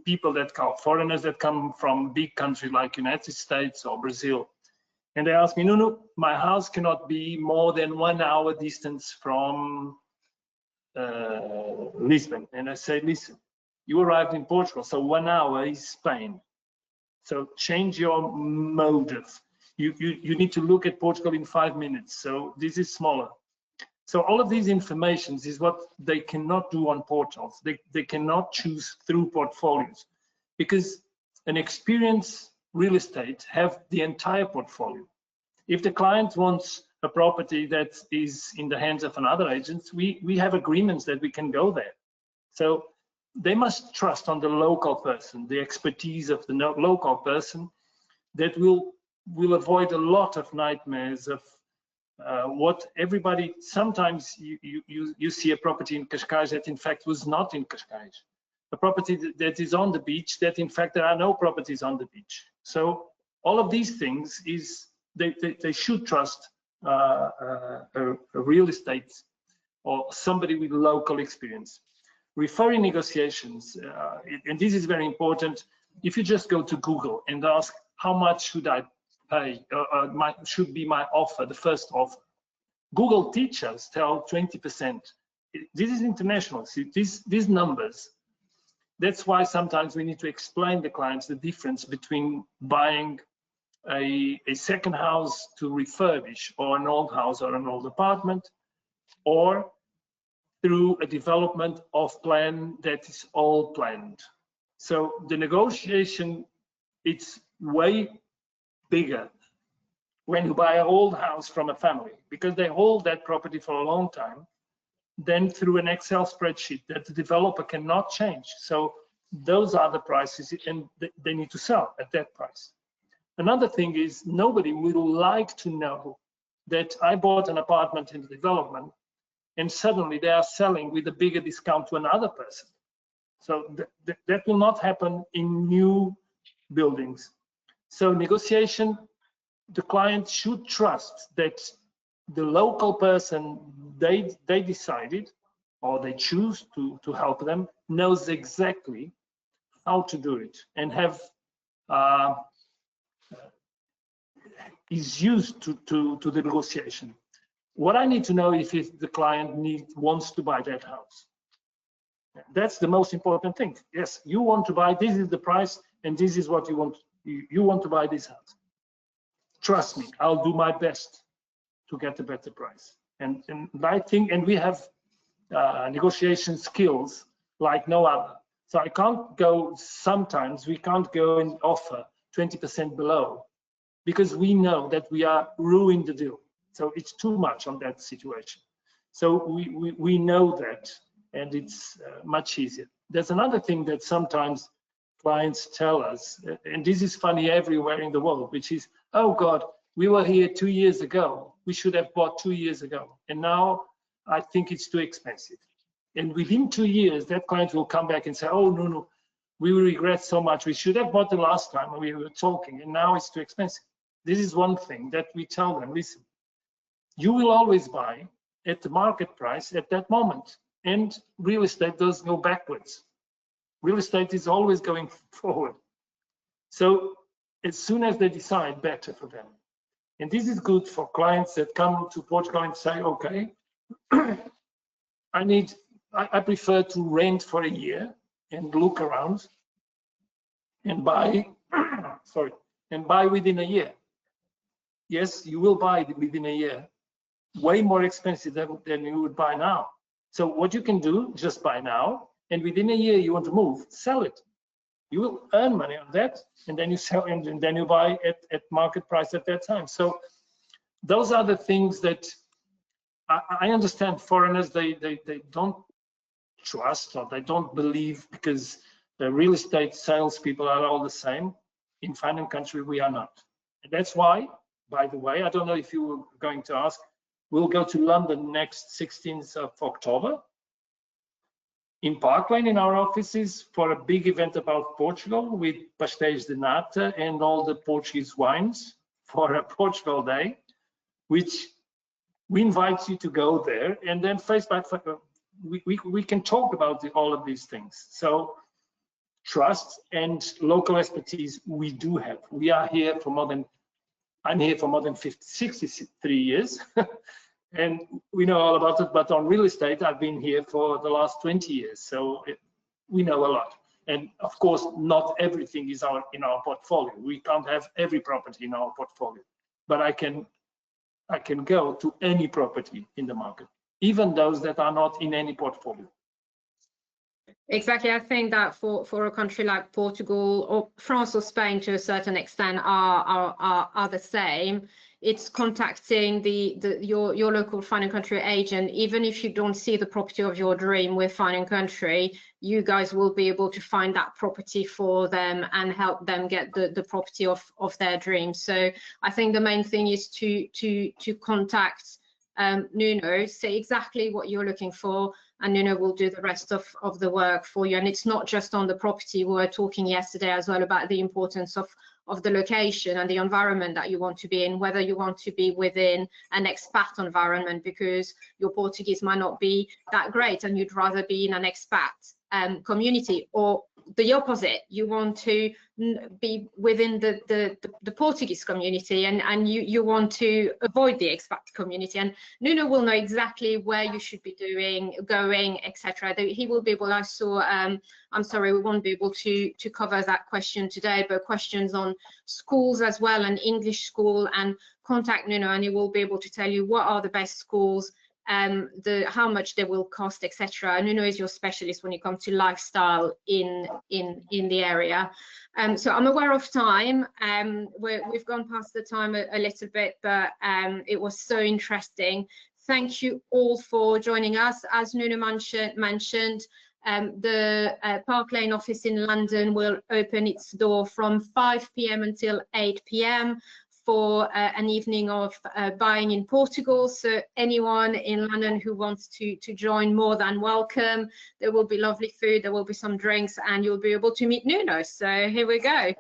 people that come, foreigners that come from big countries like United States or Brazil, and they ask me, Nuno, my house cannot be more than 1 hour distance from Lisbon. And I say, listen, you arrived in Portugal, so 1 hour is Spain. So change your motive. You need to look at Portugal in 5 minutes. So this is smaller. So all of these informations is what they cannot do on portals. They cannot choose through portfolios, because an experienced real estate have the entire portfolio. If the client wants a property that is in the hands of another agent, we have agreements that we can go there. So they must trust on the local person, the expertise of the local person, that will avoid a lot of nightmares of what everybody. Sometimes you see a property in Cascais that in fact was not in Cascais, a property that is on the beach that in fact there are no properties on the beach. So all of these things is they should trust a real estate or somebody with local experience. Referring negotiations, and this is very important. If you just go to Google and ask how much should I pay, should be my offer, the first offer, Google teachers tell 20%. This is international. See, these numbers. That's why sometimes we need to explain to clients the difference between buying a second house to refurbish, or an old house or an old apartment, or through a development of plan that is all planned. So the negotiation, it's way bigger when you buy an old house from a family, because they hold that property for a long time, than through an Excel spreadsheet that the developer cannot change. So those are the prices, and they need to sell at that price. Another thing is, nobody will like to know that I bought an apartment in the development and suddenly they are selling with a bigger discount to another person. So that will not happen in new buildings. So negotiation, the client should trust that the local person they decided or they choose to help them knows exactly how to do it, and have is used to the negotiation. What I need to know is if the client wants to buy that house. That's the most important thing. Yes, you want to buy, this is the price, and this is what you want. You want to buy this house. Trust me, I'll do my best to get a better price. And I think, and we have negotiation skills like no other. So I can't go, sometimes we can't go and offer 20% below, because we know that we are ruining the deal. So it's too much on that situation. So we know that, and it's much easier. There's another thing that sometimes clients tell us, and this is funny everywhere in the world, which is, oh God, we were here 2 years ago. We should have bought 2 years ago. And now I think it's too expensive. And within 2 years, that client will come back and say, oh, no, we regret so much. We should have bought the last time when we were talking, and now it's too expensive. This is one thing that we tell them, listen, you will always buy at the market price at that moment. And real estate doesn't go backwards. Real estate is always going forward. So as soon as they decide, better for them. And this is good for clients that come to Portugal and say, okay, I prefer to rent for a year and look around and buy, and buy within a year. Yes, you will buy within a year, way more expensive than you would buy now. So what you can do, just buy now, and within a year you want to move, sell it. you will earn money on that, and then you sell, and then you buy at market price at that time. So those are the things that I understand. Foreigners, they don't trust, or they don't believe, because the real estate salespeople are all the same. In fine and country, we are not. And that's why, by the way, I don't know if you were going to ask, we'll go to London next 16th of October in Park Lane in our offices for a big event about Portugal with pastéis de nata and all the Portuguese wines for a Portugal Day, which we invite you to go there, and then we can talk about all of these things. So trust and local expertise we do have. We are here for more than, I'm here for more than 63 years. And we know all about it, but on real estate, I've been here for the last 20 years, so we know a lot. And of course, not everything is in our portfolio. We can't have every property in our portfolio, but I can go to any property in the market, even those that are not in any portfolio. Exactly. I think that for a country like Portugal or France or Spain to a certain extent are the same. It's contacting your local fine and country agent. Even if you don't see the property of your dream with fine and country, you guys will be able to find that property for them and help them get the property of their dreams. So I think the main thing is to contact Nuno, say exactly what you're looking for, and Nuno will do the rest of the work for you. And it's not just on the property. We were talking yesterday as well about the importance of the location and the environment that you want to be in, whether you want to be within an expat environment because your Portuguese might not be that great and you'd rather be in an expat community, or the opposite, you want to be within the Portuguese community and you want to avoid the expat community. And Nuno will know exactly where you should be going, etc. He will be able, I saw, I'm sorry, we won't be able to cover that question today, but questions on schools as well, and English school, and contact Nuno and he will be able to tell you what are the best schools, how much they will cost, etc. Nuno is your specialist when it comes to lifestyle in the area. So I'm aware of time. We've gone past the time a little bit, but it was so interesting. Thank you all for joining us. As Nuno mentioned, the Park Lane office in London will open its door from 5 p.m. until 8 p.m. for an evening of buying in Portugal. So anyone in London who wants to join, more than welcome. There will be lovely food, there will be some drinks, and you'll be able to meet Nuno. So here we go.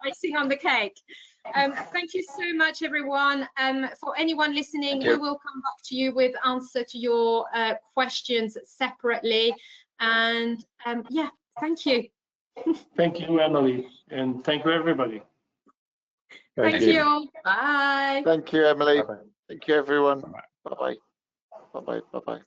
Icing on the cake. Thank you so much, everyone. For anyone listening, we will come back to you with answer to your questions separately. And yeah, thank you. Thank you, Emily, and thank you, everybody. Thank you all. Bye. Thank you, Emily. Bye-bye. Thank you, everyone. Bye-bye. Bye-bye. Bye-bye.